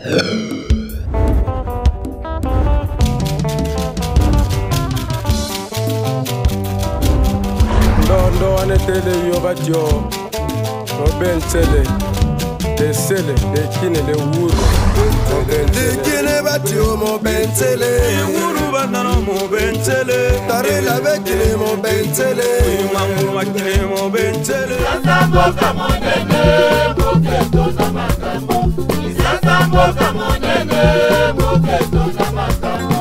Ndo anetele yobatyo Robentele de sele de kine de wuru de kine batyo mo bentele wuru banana mo bentele tare la bekile mo bentele mangu makile mo bentele sasa boka monene boketo za makambo sasa boka monene boketo za makambo.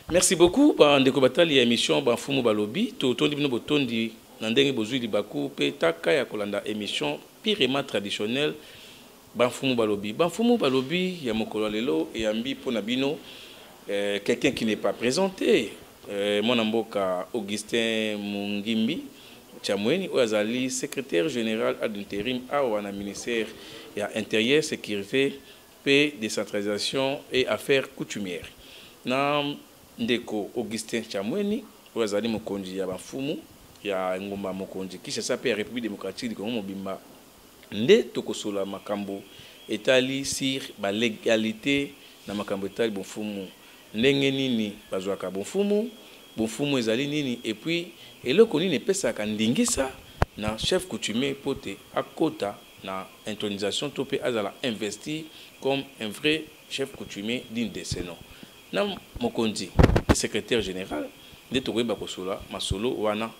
Merci beaucoup. Ndeko batali ya émission Banfumu Balobi. Totondi bino botondi na ndenge bozwi libaku pe taka ya kolanda émission pirement traditionnelle Banfumu Balobi. Banfumu Balobi ya mokolo lelo et ambi pona bino quelqu'un qui n'est pas présenté. Mon amboka Augustin Mungimbi Chamweni Oazali, secrétaire général ad intérim à wana ministère ya intérieur sécurité paix décentralisation et affaires coutumières. Na ndeko Augustin Chamweni Oazali mokonzi ya Banfumu ya ngomba mokonzi kisha sape ya République démocratique du Congo mobimba nde tokosola makambo etali sur ba légalité na makambo etali Banfumu ndenge nini bazwaka Banfumu ezali nini et puis eloko nini pesaka ndingisa na chef coutumier pote akota na intronisation topé azala investi comme un vrai chef coutumier digne de ce nom. Na mokonzi le secrétaire général de tokoyeba kosola masolo wana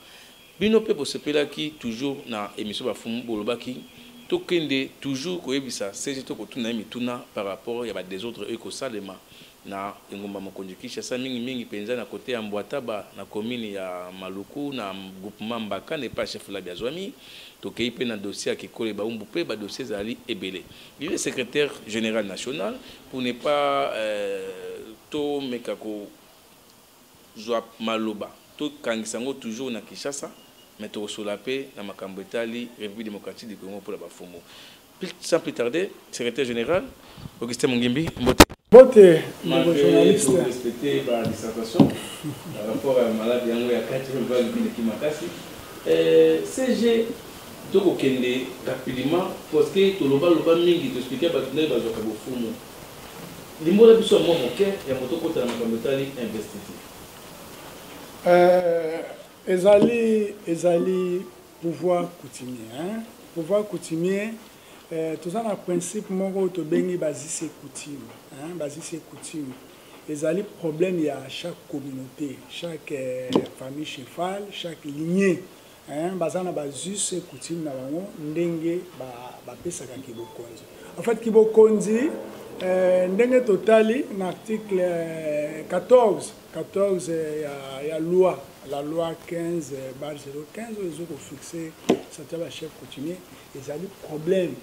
bino pe posepelaki toujours na émission Banfumu bolobaki tokende toujours koyebisa c'est to kotuna mituna par rapport ya ba désordre ekosalema na ngomba mokonzi Kinshasa mingi penza na côté ya Mbwataba na commune ya Maluku na groupement Mbaka ne pas chef la biazwami tokei pe na dossier ya Kikole Baumbu pe ba dossier zali ebele. Il est secrétaire général national pour ne pas to mekako zwa maloba to kangisango toujours na Kinshasa mais to solape na makambo etali République démocratique du Congo pour la Banfumu. Sans plus tarder, secrétaire général Augustin Mungimbi Mbote. Bote, journaliste. Respecter la dissertation par rapport à la maladie yango ya 4e vague de Kimakasi. CG toko kende rapidement parce que to loba mingi to expliquer ba tuna ba zoka Banfumu. Limbola biso mo moke ya moto kota na makambo tali investitif. Ezali pouvoir coutumier, hein? Pouvoir coutumier tout ça na principe moko to bengi basise coutume, hein? Basise coutume. Ezali problème ya chaque communauté, chaque famille cheval, chaque lignée, hein? Bazana basise coutume na bango ndenge ba pesaka kibokonzi. En fait kibokonzi ndenge totali na article 14 ya loi, la loi 15/015 ils ont fixé certains chefs coutumiers, ils ont des problèmes,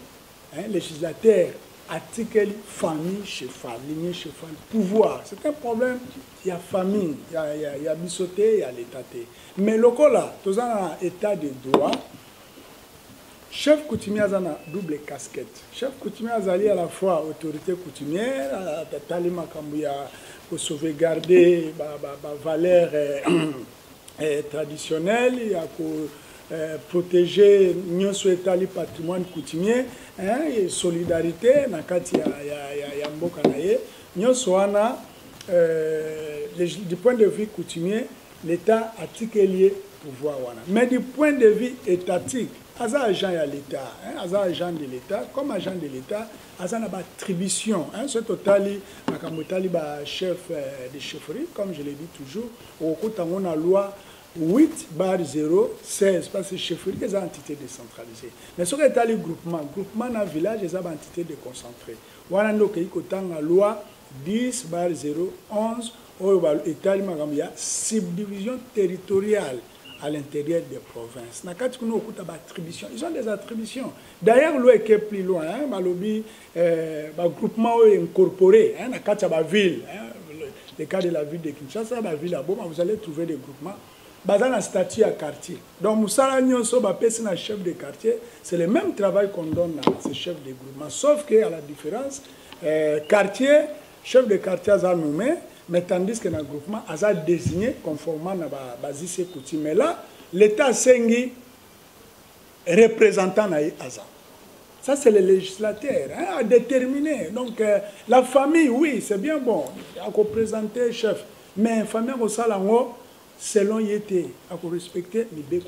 hein, législateur article famille cheval, lignée cheval, pouvoir, c'est un problème, il y a famille, il y a bisoté, il y a l'état. Mais le cas là, tous un état de droit. Chef coutumier a une double casquette. Chef coutumier a à la fois autorité coutumière, talima kambuya pour sauvegarder la valeur traditionnelle, il y a pour protéger le patrimoine coutumier, hein, et solidarité, nakati ya mboka na ye. Du point de vue coutumier, l'État a lié pouvoir. Mais du point de vue étatique, as agent de l'État, as agent de l'État, comme agent de l'État, as une attribution, ce total, chef de chefferie, comme je l'ai dit toujours, au côté de la loi 8/016, parce que chefferie, c'est une entité décentralisée. Mais ce qui est le groupement dans le village, c'est une entité déconcentrée. Voilà donc la loi 10/011, il y a subdivision territoriale à l'intérieur des provinces. Ils ont des attributions. D'ailleurs, l'eau est plus loin. Le groupement est incorporé. Dans la ville, le cas de la ville de Kinshasa, la ville à Boma, vous allez trouver des groupements. Dans un statut à quartier. Donc, Moussala Nyonso, chef de quartier, c'est le même travail qu'on donne à ces chefs de groupement. Sauf qu'à la différence, quartier, chef de quartier a nommé, mais tandis que dans le groupement, il a désigné conformément à Basis et coutume. Mais là, l'État a représentant Aza. Ça, c'est le législateur à déterminer. Donc, la famille, oui, c'est bien bon. Il faut représenter le chef. Mais la famille, selon l'État, il faut respecter l'Ibé.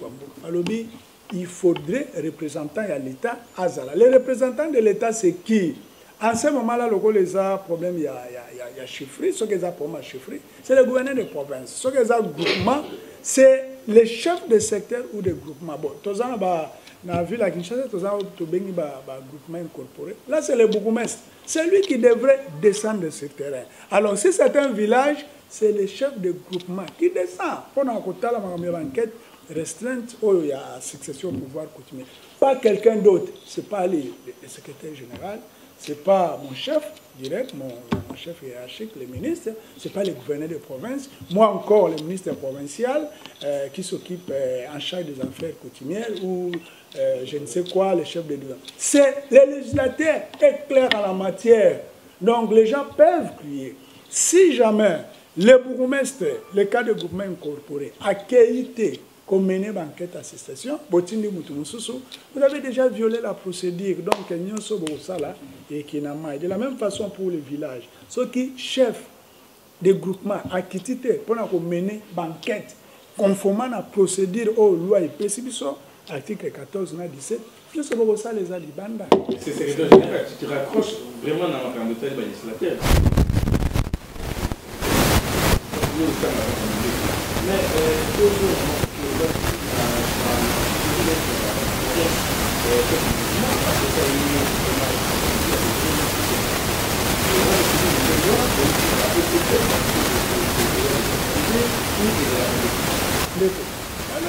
Il faudrait représentant à l'État Azala. Les représentants de l'État, c'est qui? En ce moment-là, les problèmes, il y a chiffré. Ce qui est problème chiffré, c'est le gouverneur de province. Ce qui est groupement, c'est les chefs de secteur ou de groupement. Bon, dans la ville à Kinshasa, tout ça, groupement incorporé. Là, c'est le bourgmestre. C'est lui qui devrait descendre de ce terrain. Alors, si c'est un village, c'est le chef de groupement qui descend. Pendant qu'on a la enquête restreinte, où il y a succession au pouvoir coutumier. Pas quelqu'un d'autre. Ce n'est pas le secrétaire général, ce n'est pas mon chef direct, mon chef hiérarchique, le ministre, ce n'est pas le gouverneur de province, moi encore, le ministre provincial qui s'occupe en charge des affaires coutumières ou je ne sais quoi, le chef de douane. C'est le législateur est clair en la matière. Donc les gens peuvent crier. Si jamais le bourgmestre, le cas de groupement incorporé, accueilli comme mené enquête assistation, vous avez déjà violé la procédure. Donc, de la même façon pour le village. Ceux qui, chef de groupement, acquitté pour mener enquête conformément à la procédure aux lois et précipitions, article 14 et 17, je sais pas ça les alibanda. C'est secrétaire général, tu te raccroches vraiment dans la candidature du législateur. Mais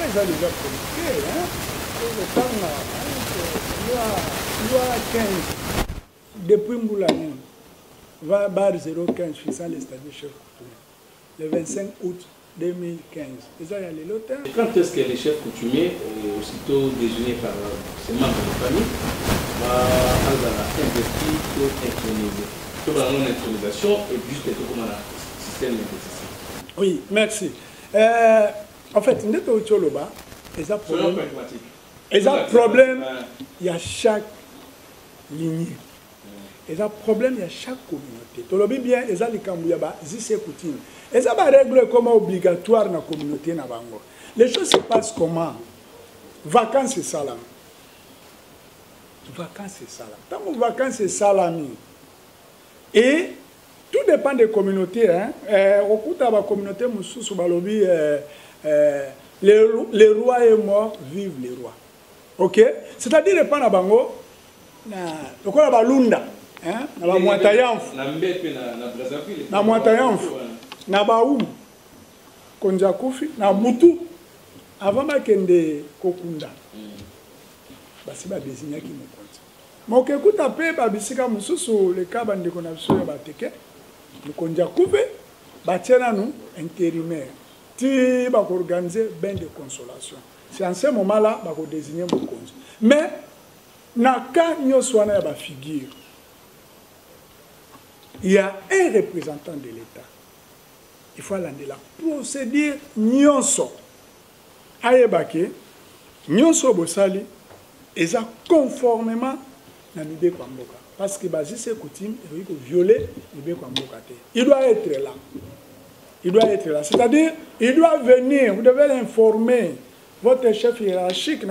ils ont déjà communiqué, loi 15, depuis Mboulani, va bar 015, fixant les statuts chefs coutumiers, le 25 août 2015. Et quand est-ce que les chefs coutumiers, aussitôt désignés par ces membres de famille, vont investir ou introniser? Tout dans l'intronisation et juste comme un système d'investissement. Oui, merci. En fait, il y a un problème, il y a chaque lignée. Il y a un problème, il y a chaque communauté. Tu le dis bien, il y a des Kambouya, c'est coutume. Il y a des règles comme obligatoire dans la communauté. Les choses se passent comment? Vacances, c'est salam. Vacances, c'est salam. Tant que vacances, c'est salami. Et tout dépend des communautés. Au coup de la communauté, les rois et morts vivent les rois. Ok? C'est-à-dire, dépend de Bango, le Balunda, na Mwatayanfu, na Mwatayanfu, na Baoum, Konjakufi, na Mutu, avant Makende Kokunda. Basi ba désigné qui me compte. Mais ok, écoute à paix, babisika mususu le cas bande qu'on a sur le bateke, le Konjakufi, batiana nous intérimaire. Tu vas organiser ben de consolation. C'est en ce moment-là que vous désignez mon compte. Mais, quand nous sommes dans la figure, il y a un représentant de l'État. Il faut aller dans la procédure nyonso. Ayebake, nyonso bosali, et ça conformément à l'idée Kwamboka. Parce que c'est coutume, il faut violer l'idée Kwamboka. Il doit être là. Il doit être là. C'est-à-dire, il doit venir, vous devez l'informer, votre chef hiérarchique,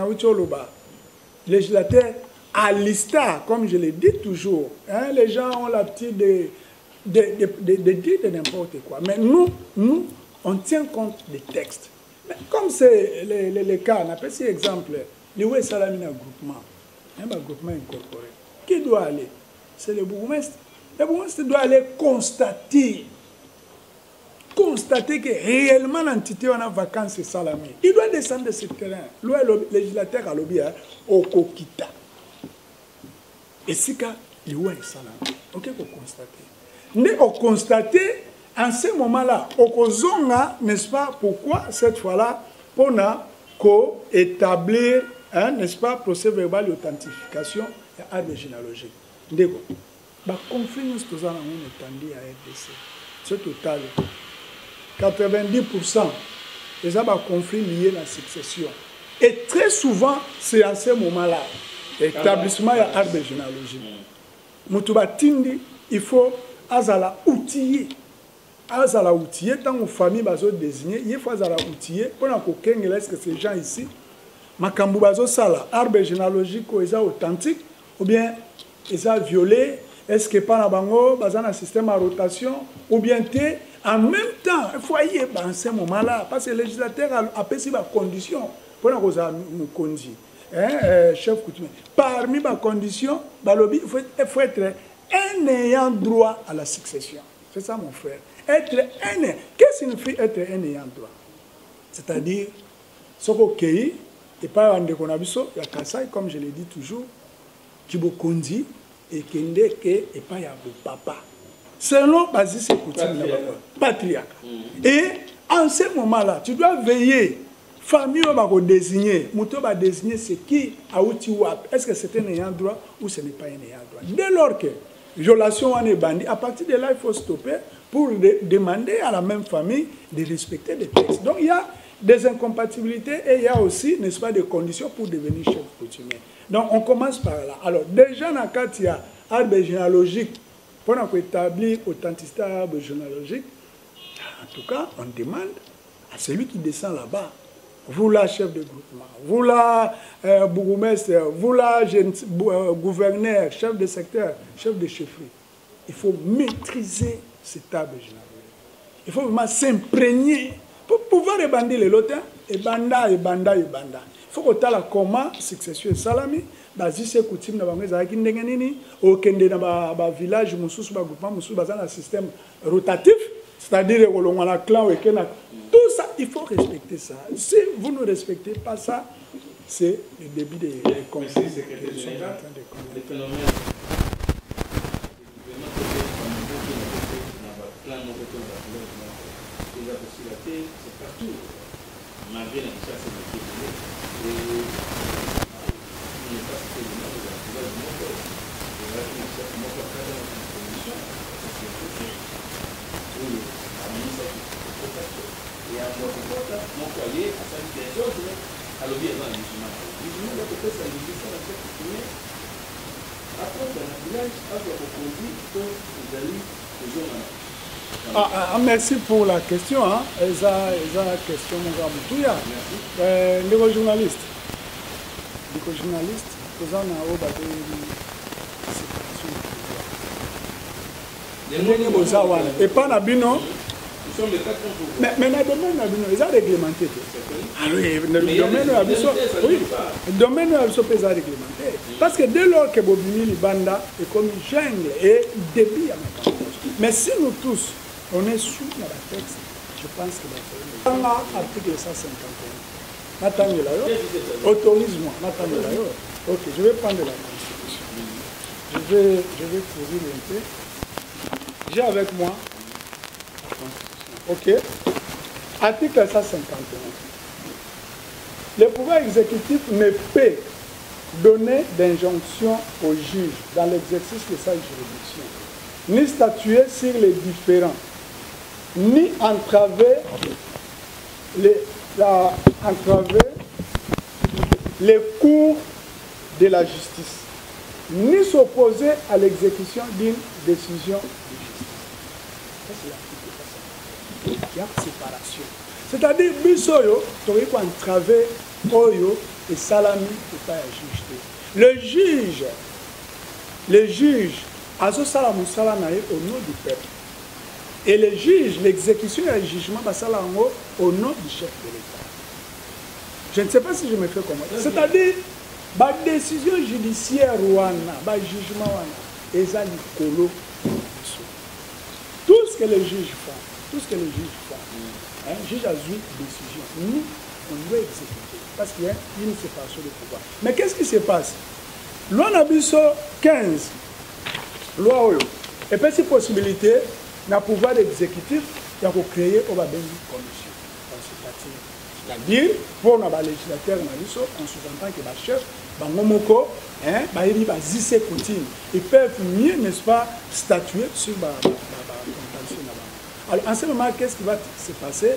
législateur, à l'ISTA, comme je le dis toujours. Hein, les gens ont l'habitude de dire de n'importe quoi. Mais nous, on tient compte des textes. Mais comme c'est le cas, on appelle cet exemple, le Salamina groupement, un groupement incorporé. Qui doit aller? C'est le bourgmestre. Le bourgmestre doit aller constater que réellement l'entité a vacances et salamé. Il doit descendre de ce terrain. Le législateur a lobby au Kokita. Et si il y a un salamé, ok, pour constater. Mais on constate, en ce moment-là, au zonga, n'est-ce pas, pourquoi cette fois-là, on a établir, n'est-ce pas, procès verbal d'authentification et arbre généalogique. D'accord. Bah, conflit, nous sommes en étendue à RDC. c'est total. 90%, ils ont un conflit lié à la succession. Et très souvent, c'est à ce moment-là, l'établissement de l'arbre généalogique. Moutouba Tindi, il faut azala outiller. Azala outiller, tant que famille bazo désigné, il faut azala outiller. Pour qu'on est-ce que ces gens ici, makambu bazo sala, arbre généalogique, est authentique, ou bien ils ont violé, est-ce que pas na bango, bazana système à rotation, ou bien t'es en même temps, il faut y aller dans ce moment-là, parce que le législateur a passé des conditions pour nous conduire. Chef coutumier. Parmi les conditions, il faut être un ayant droit à la succession. C'est ça, mon frère. Être un. Qu'est-ce que signifie être un ayant droit? C'est-à-dire, ce qu'on et pas en déconabiso, il y a Kassai, comme je l'ai dit toujours, qui vous conduit et qui n'est que pas y a papa. Selon Basis et coutume, patriarcat. Et en ce moment-là, tu dois veiller. Famille va désigner, Mouto va désigner ce qui a outil wap. Est-ce que c'est un ayant droit ou ce n'est pas un ayant droit? Dès lors que violation en est bandit, à partir de là, il faut stopper pour demander à la même famille de respecter les textes. Donc il y a des incompatibilités et il y a aussi, n'est-ce pas, des conditions pour devenir chef coutumier. Donc on commence par là. Alors déjà, dans le cas il y a arbre généalogique, pour établir authenticité à l'arbre généalogique, en tout cas, on demande à celui qui descend là-bas. Vous là, chef de groupement, vous là, bourgmestre, vous là, gouverneur, chef de secteur, chef de chefferie. Il faut maîtriser cet arbre généalogique. Il faut vraiment s'imprégner pour pouvoir ébander les lotins, ébanda. Il faut que tu aies comment succession salami, si c'est coutume dans au kende dans le village, dans un système rotatif. C'est-à-dire que a clan et tout ça, il faut respecter ça. Si vous ne respectez pas ça, c'est le début des conflits. Les phénomènes c'est partout. Malgré la chasse et à mon foyer, à sa situation, à l'objet dans les musulmans. Les musulmans doivent faire ça, ils sont dans cette coutumier. Après, dans le village, à votre produit, vous allez toujours dans merci pour la question. Eza question, mon gars Moutouya. Les journalistes, vous en avez au bas de séparation. Et pas la bino. Mais dans le domaine, ils ont réglementé. Ah oui, le domaine est réglementé. Parce que dès lors que Bobini Libanda est comme une jungle et débit à ma. Mais si nous tous, on est sous dans la texte, je pense que dans l'article 151, autorise-moi, ok, je vais prendre la Constitution. Je vais courir un peu. J'ai avec moi la Constitution. Ok. Article 151. Le pouvoir exécutif ne peut donner d'injonction au juge dans l'exercice de sa juridiction, ni statuer sur les différends, ni entraver les cours de la justice, ni s'opposer à l'exécution d'une décision de justice. Il y a séparation. C'est-à-dire, Bissoyo, tu as entravé Oyo et Salami et pas à juger. Le juge, Azo Salamou Salanae au nom du peuple. Et le juge, l'exécution et le jugement, Basalango au nom du chef de l'État. Je ne sais pas si je me fais comprendre. C'est-à-dire, la décision judiciaire, le jugement, et ça, tout ce que les juges font, un juge a eu décision. Nous, on doit exécuter. Parce qu'il y a une séparation de pouvoir. Mais qu'est-ce qui se passe? Loi Nabiso 15, loi Oyo. Et puis, cette possibilité, dans le pouvoir exécutif, il y a créer une commission. C'est-à-dire, pour les législateurs, on sous-entend que les chefs, ils peuvent mieux, n'est-ce pas, statuer sur la contentieux. Alors, en ce moment, qu'est-ce qui va se passer?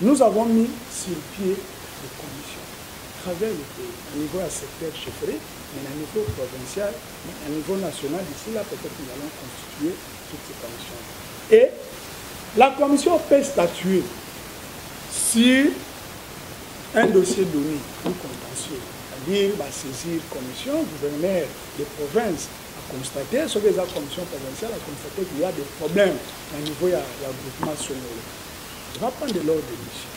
Nous avons mis sur pied des commissions à travers le pays, au niveau à secteur chefferie, mais à niveau provincial, mais à niveau national. D'ici là, peut-être nous allons constituer toutes ces commissions. Et la commission peut statuer sur un dossier donné, un contentieux, c'est-à-dire saisir commission, gouverneur des provinces à constater, ce que la commission provinciale a constaté qu'il y a des problèmes au niveau de la groupement sonore. Il va prendre de l'ordre de mission.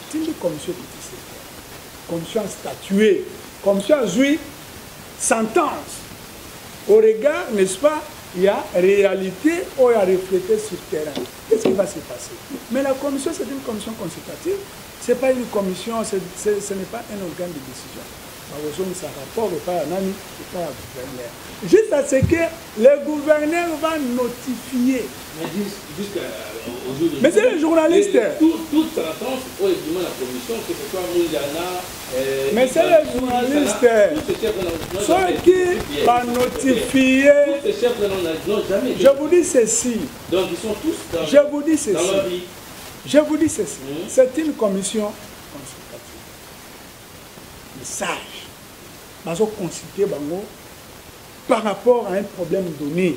C'est une commission petit secteur. Commission a statué, commission a joué sentence. Au regard, n'est-ce pas, il y a réalité ou il y a reflété sur le terrain. Qu'est-ce qui va se passer? Mais la commission, c'est une commission consultative. Ce n'est pas une commission, ce n'est pas un organe de décision. Ça rapport pas à Nani, pas à gouverneur. Juste à ce que le gouverneur va notifier. Mais c'est le journaliste. Toute sentence, au évidemment la commission, que ce soit Mouyana. Mais c'est le journaliste. Ceux qui va notifier. Je vous dis ceci. Donc ils sont tous dans Je vous dis ceci. Je vous dis ceci. C'est une commission consultative. Mais sage. Ils ont consulté par rapport à un problème donné.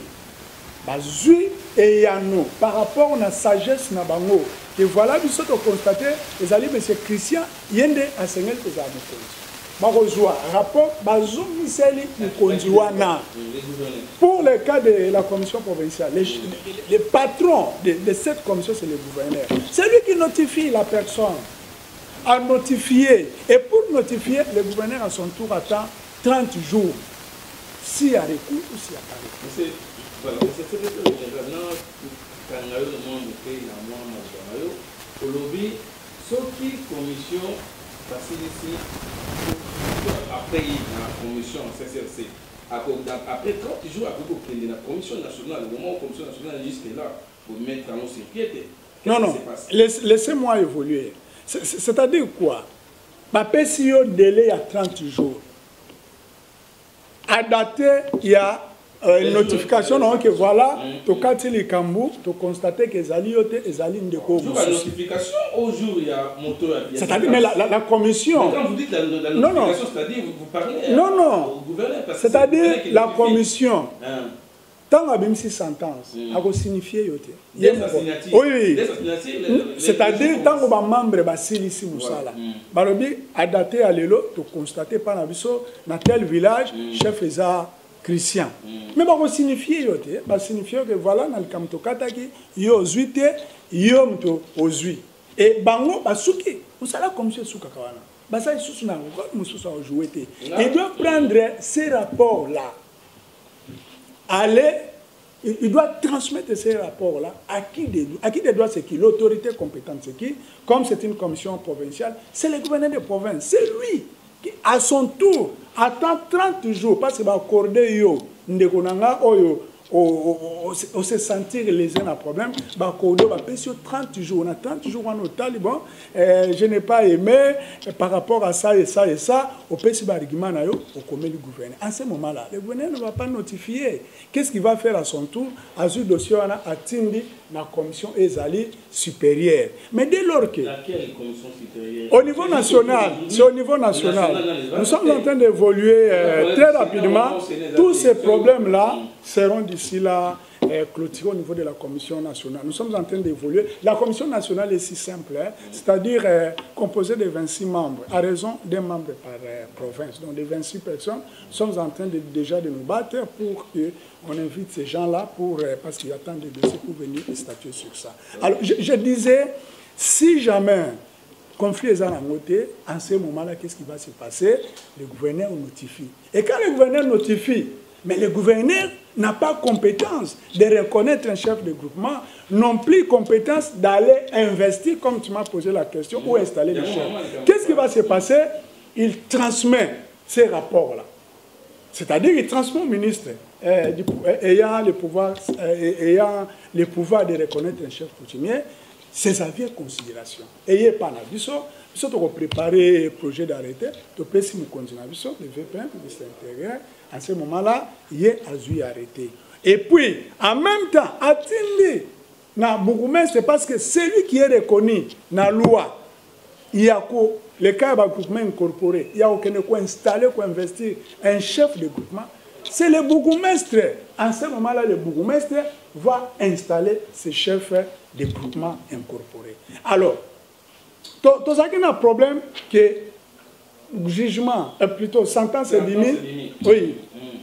Et Yano, par rapport à la sagesse na bango, et voilà, nous sommes constatés, les alliés, M. Christian, Yende, enseignant les amis. Barozwa, rapport, Bazoum Miseli, Mukondiwana. Pour le cas de la commission provinciale, les patrons de cette commission, c'est le gouverneur. C'est lui qui notifie la personne à notifier. Et pour notifier, le gouverneur à son tour attend 30 jours. S'il y a recours ou s'il n'y a pas recours. Voilà, c'est ce que je veux dire. Quand on a eu le monde qui est en moins, au lobby, ce qui commission, parce ici, après la commission CCRC, après 30 jours, après la commission nationale, au moment où la commission nationale est jusque là, pour mettre en sur pied. Non, non, laissez-moi évoluer. C'est-à-dire quoi? Papé, si il y a un délai à 30 jours, à dater, il y a une notification, donc voilà, tu as les cambous, tu constates que les alliés ont la notification, au jour, il y a moto à c'est-à-dire, mais la commission. Quand vous dites la notification, c'est-à-dire, vous parlez au gouverneur. C'est-à-dire, la commission. Tant que même si sentence, ça signifie oui, c'est-à-dire tant que membre basili si musala, balobi a daté à l'élo, tu constater par l'abisso dans tel village chef eza Christian. Mais ça signifie que voilà dans le camto kataki yo zuite yo mto ozui et bango basuki musala comme ce suka kawana basa isusu na ngoko mususu a jouer te. Il doit prendre ces rapports là. Il doit transmettre ces rapports-là à qui des droits, c'est qui? L'autorité compétente, c'est qui? Comme c'est une commission provinciale, c'est le gouverneur de province. C'est lui qui, à son tour, attend 30 jours, parce qu'il va accorder yo, ndekonanga oyo, on se sentir les uns à problème, bah accorder, bah payer 30 jours. On a 30 jours on au taliban, je n'ai pas aimé par rapport à ça et ça et ça, au pays argument na yo, au commet du gouverneur. En ce moment-là, le gouverneur ne va pas notifier. Qu'est-ce qu'il va faire à son tour? À ce dossier, on a atteint la commission Ezali supérieure. Mais dès lors que... Laquelle commission supérieure? Au niveau national, c'est au niveau national. Nous sommes en train d'évoluer très rapidement. Tous ces problèmes-là seront d'ici là clôturés au niveau de la commission nationale. Nous sommes en train d'évoluer. La commission nationale est si simple, c'est-à-dire composée de 26 membres, à raison d'un membre par province. Donc, de 26 personnes, nous sommes en train déjà de nous battre pour qu'on invite ces gens-là, parce qu'ils attendent des dossiers pour venir statuer sur ça. Alors, je disais, si jamais conflit est en côté, en ce moment-là, qu'est-ce qui va se passer? Le gouverneur notifie. Et quand le gouverneur notifie, mais le gouverneur n'a pas compétence de reconnaître un chef de groupement, non plus compétence d'aller investir, comme tu m'as posé la question, ou installer le chef. Qu'est-ce qui va se passer? Il transmet ces rapports-là. C'est-à-dire qu'il transmet au ministre ayant le pouvoir de reconnaître un chef coutumier, ses avis et considérations. Ayez pas l'avis, nous avons préparé le projet d'arrêté, le VPN, le ministre intérieur. En ce moment-là, il est arrêté. Et puis, en même temps, attendez na bourgmestre parce que celui qui est reconnu na loi, il y a quoi le cas de groupement incorporé, il y a aucun quoi installer, quoi investir un chef de groupement. C'est le bourgmestre. En ce moment-là, le bourgmestre va installer ce chef de groupement incorporé. Alors, tu as un problème que jugement, plutôt sentence est limite. Oui,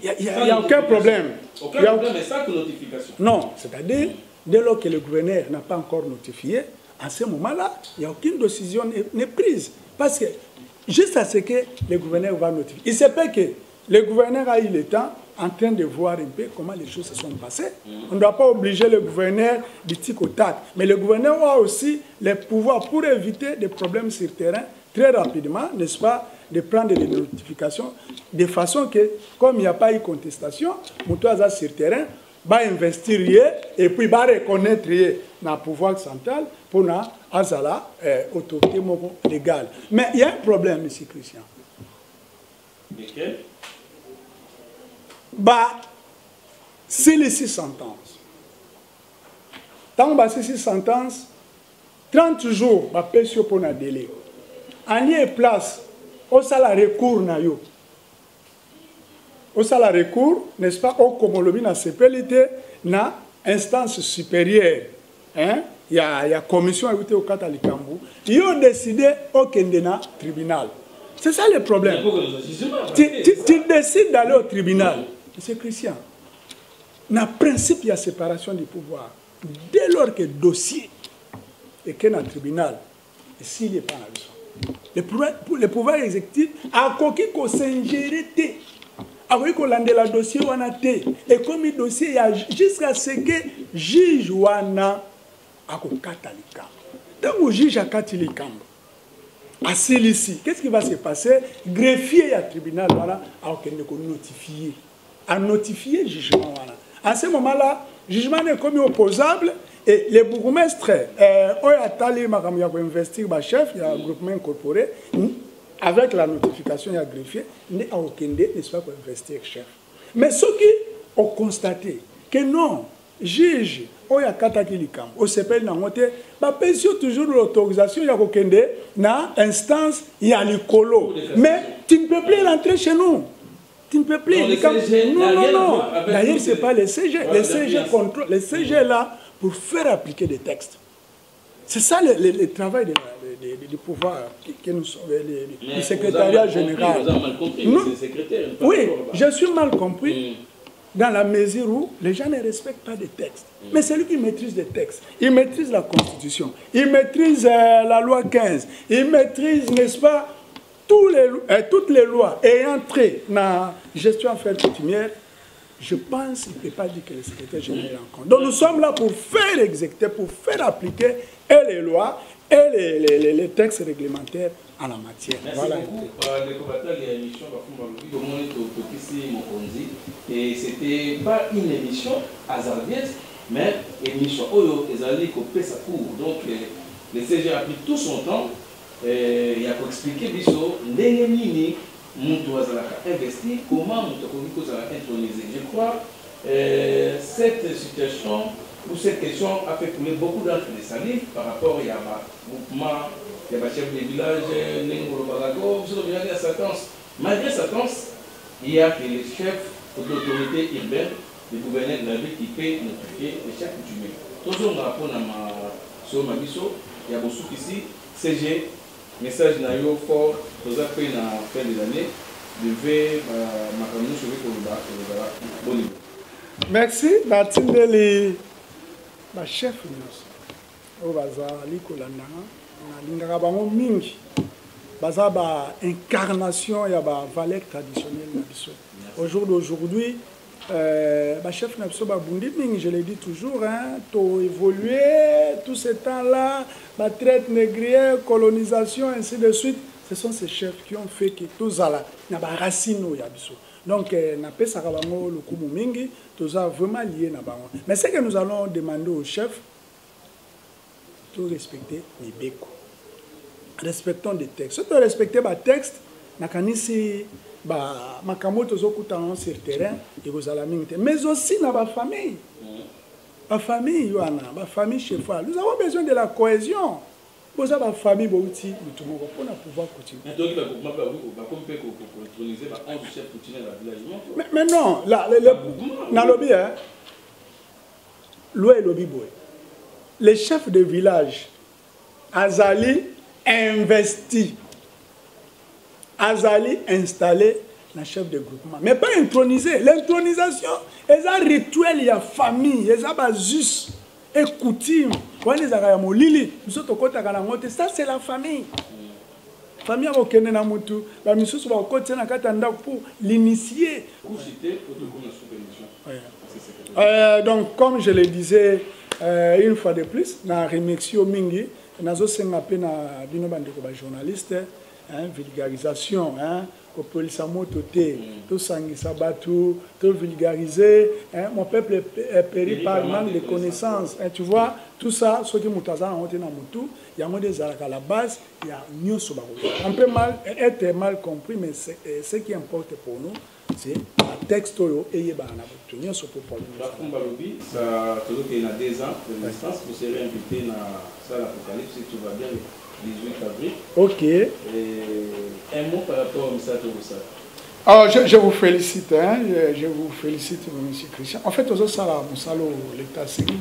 il n'y a aucun problème. Aucun problème, mais sans notification. Non, c'est-à-dire, dès lors que le gouverneur n'a pas encore notifié, à ce moment-là, il n'y a aucune décision n'est prise. Parce que, juste à ce que le gouverneur va notifier. Il se peut que le gouverneur a eu le temps en train de voir un peu comment les choses se sont passées. On ne doit pas obliger le gouverneur du tic au tac. Mais le gouverneur a aussi le pouvoir pour éviter des problèmes sur le terrain très rapidement, n'est-ce pas, de prendre des notifications de façon que, comme il n'y a pas eu contestation, Moutouaza sur le terrain va investir et puis va reconnaître dans le pouvoir central pour la autorité légale. Mais il y a un problème, M. Christian. Lequel? Si les 6 sentences, tant que ces 6 sentences, 30 jours, ma pétition pour un délai. En lieu et place, au salaire recours, au salaire recours, n'est-ce pas, au Komolobi, na CPLT, na instance supérieure. Hein? Il y a commission au Katalikambu. Ils ont décidé au Kendena tribunal. C'est ça le problème. Tu décides d'aller au tribunal. Monsieur Christian, dans le principe, il y a séparation du pouvoir. Dès lors que le dossier est dans le tribunal, et s'il n'est pas là, le pouvoir exécutif a coquille qu'on s'ingérer. Avec le dossier, on a été. Et comme le dossier, il y a jusqu'à ce que le juge wana a katalika. Donc le juge a katalika. À celui-ci, qu'est-ce qui va se passer? Greffier à tribunal voilà, a notifié. À notifier le jugement. Voilà. À ce moment-là, le jugement est commis opposable et les bourgmestres, ont investir le chef, il y a un groupement incorporé, avec la notification, il y a greffier, n'est à aucun dé, n'est-ce pas, pour investir le chef. Mais ceux qui ont constaté que non, juge, il y a Katakilikam, au CPL, il toujours l'autorisation, il y a aucun dé, dans l'instance, il y a le colo. Mais tu ne peux plus rentrer chez nous. Tu ne peux plus. Non. D'ailleurs, ce n'est pas les CG. Les CG contrôlent. Les CG est là pour faire appliquer des textes. C'est ça le travail du pouvoir que nous sommes, du secrétariat général. Vous avez mal compris, c'est le secrétaire. Oui, je suis mal compris dans la mesure où les gens ne respectent pas des textes. Mais c'est lui qui maîtrise les textes. Il maîtrise la Constitution. Il maîtrise la loi 15. Il maîtrise, n'est-ce pas, toutes les lois ayant trait dans la gestion affaires coutumières. Je pense qu'il ne peut pas dire que le secrétaire général est en compte. Donc nous sommes là pour faire exécuter, pour faire appliquer et les lois et les textes réglementaires en la matière. Merci voilà. Beaucoup. Les combattants, il y a une émission et ce n'était pas une émission hasardeuse, mais une émission où ils allaient couper sa cour. Donc le CG a pris tout son temps. Il a expliqué biso ndenge Moutou Azalaka investir, comment Moutou Azalaka intronisé. Je crois cette situation ou cette question a fait couler beaucoup d'entre les salives par rapport à un groupement, il y a un chef de village, Nengolo Barago, il y a sentence. Malgré cette sentence, il y a que les chefs de l'autorité urbaine, les gouverneurs de la ville qui peuvent notifier les chefs coutumiers. Toujours dans rapport sur ma biso, il y a beaucoup ici, CG. Message na yo fort, nous avons fait la fin de l'année, devait m'accompagner sur le bon niveau. Merci, Natindeli, ma chef nous. Au bazar, l'Ikolanda, l'Ingabango Mingi, bazar ba incarnation et ba valeur traditionnelle nabiso. Au jour d'aujourd'hui, ma chef Nabso Babundi Mingi, je l'ai dit toujours, hein, to évoluer tout ce temps-là. La traite négrière, colonisation, ainsi de suite, ce sont ces chefs qui ont fait que tout ça là, n'a pas racine au yabiso. Donc, n'a pas ça le kumu mingi, tout ça vraiment lié n'a pas. Mais ce que nous allons demander aux chefs, tout respecter les béco. Respectons des textes. Si tu respectes les textes, n'a qu'à ici, makamoto zokuta sur le terrain, et vous allez mais aussi dans la famille. La famille, la famille chez nous avons besoin de la cohésion. Pour ça, la famille, pour pouvoir continuer. Mais non, les chefs de village, Azali investi, Azali installé le chef de groupement. Mais pas intronisé. L'intronisation, c'est un rituel, il y a famille, il y a juste et coutume. Ça, c'est la famille. La famille pour l'initier. Donc, comme je le disais une fois de plus, na remercie au Mingi, na zo senga pe na bino bandeko ba journaliste, vulgarisation, ko polisa moto te, to sangisa batu, to vulgariser, mon peuple est péri par manque de connaissances, tu vois, tout ça, ce qui mutaza na hote na mutu, il y a des à la base, il y a nyoso ba. On peut être mal compris, mais ce qui importe pour nous, c'est un texte et ça tout le a 2 ans de distance, vous serez invité dans ça l'Apocalypse si tout va bien le 18 avril. Ok. Et un mot par rapport au message de ça. Alors, je vous félicite, je vous félicite, M. Christian. En fait, aux ça, l'état civil,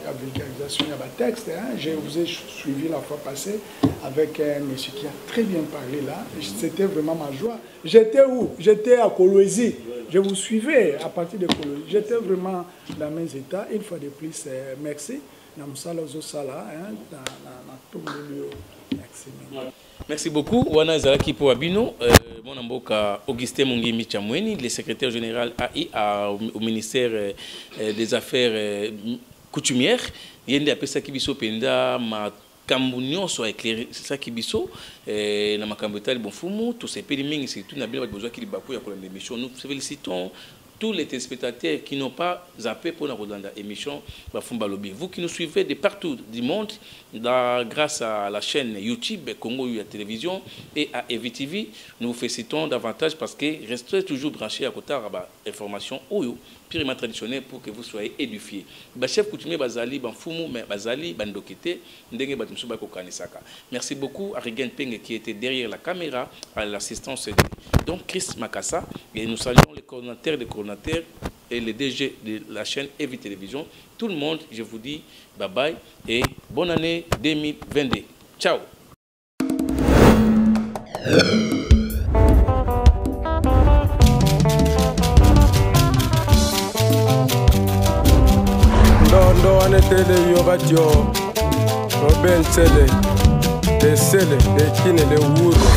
la vulgarisation, il y a un texte. Je vous ai suivi la fois passée avec un monsieur qui a très bien parlé là. C'était vraiment ma joie. J'étais où? J'étais à Kolwezi. Je vous suivais à partir de Kolwezi. J'étais vraiment dans mes états. Une fois de plus, merci. Merci beaucoup. Wana Zalaki pour Abino. Mon amboka Augustin Mungimi Chamweni, le secrétaire général AI au ministère des Affaires coutumières. Yende appelle ça Kibiso Penda ma Cambunion soit éclairé, c'est ça Kibiso. Na Makambetali Bonfumu, tous ces pays c'est tout n'a bien besoin qu'il bakou ya pour l'émission. Nous félicitons tous les téléspectateurs qui n'ont pas zappé pour l'émission Bafumba Lobby. Vous qui nous suivez de partout du monde, grâce à la chaîne YouTube Congo à télévision et à EVTV, nous vous félicitons davantage parce que restez toujours branchés à côté de l'information purement traditionnelle pour que vous soyez édifiés. Chef coutumier Bazali, Banfumu, mais Bazali, Bandokite, Ndenge Batumsuba Kokanisaka. Merci beaucoup à Rigen Peng qui était derrière la caméra à l'assistance de donc Chris Makassa. Et nous saluons les coordonnateurs des coordonnateurs et les DG de la chaîne EVI Télévision. Tout le monde, je vous dis bye bye et bonne année 2022. Ciao. Ndo anetele yobatio Robin Tele de Sele de Kine de Wuru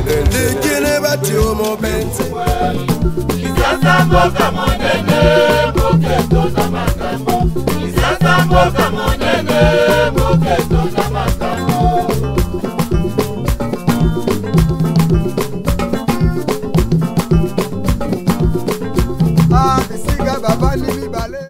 de Kine batio mo bense Kisasa mboka monene moketo na makambo Kisasa mboka monene moketo na makambo Ah bisiga baba limi bale